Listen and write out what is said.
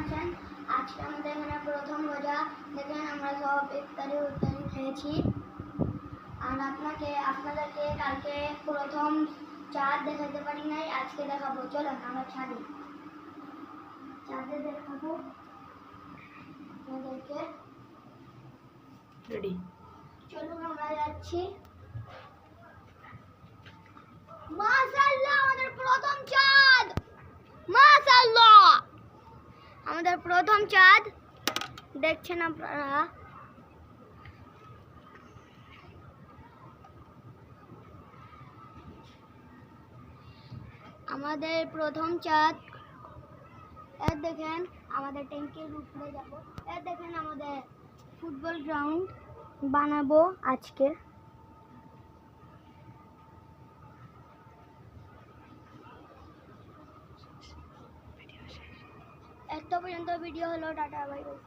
আছেন? আজকে আমাদের এখানে প্রথম রোজা। দেখেন আমরা সব ইফতারি খেয়েছি। আর আপনাদেরকে কালকে প্রথম চাঁদ দেখাতে পারি নাই, আজকে দেখাবো। চলুন আমরা চাঁদে দেখাবো আপনাদেরকে। রেডি, চলুন আমরা যাচ্ছি। মাশাআল্লাহ, আমাদের প্রথম চাঁদ। মাশাআল্লাহ, আমাদের প্রথম চাঁদ দেখছেন আপনারা। আমাদের প্রথম চাঁদ। এর দেখেন আমাদের ট্যাঙ্কির উপরে যাব। এর দেখেন আমাদের ফুটবল গ্রাউন্ড বানাবো আজকে। এত পর্যন্ত ভিডিও হলো। Tata, bye bye.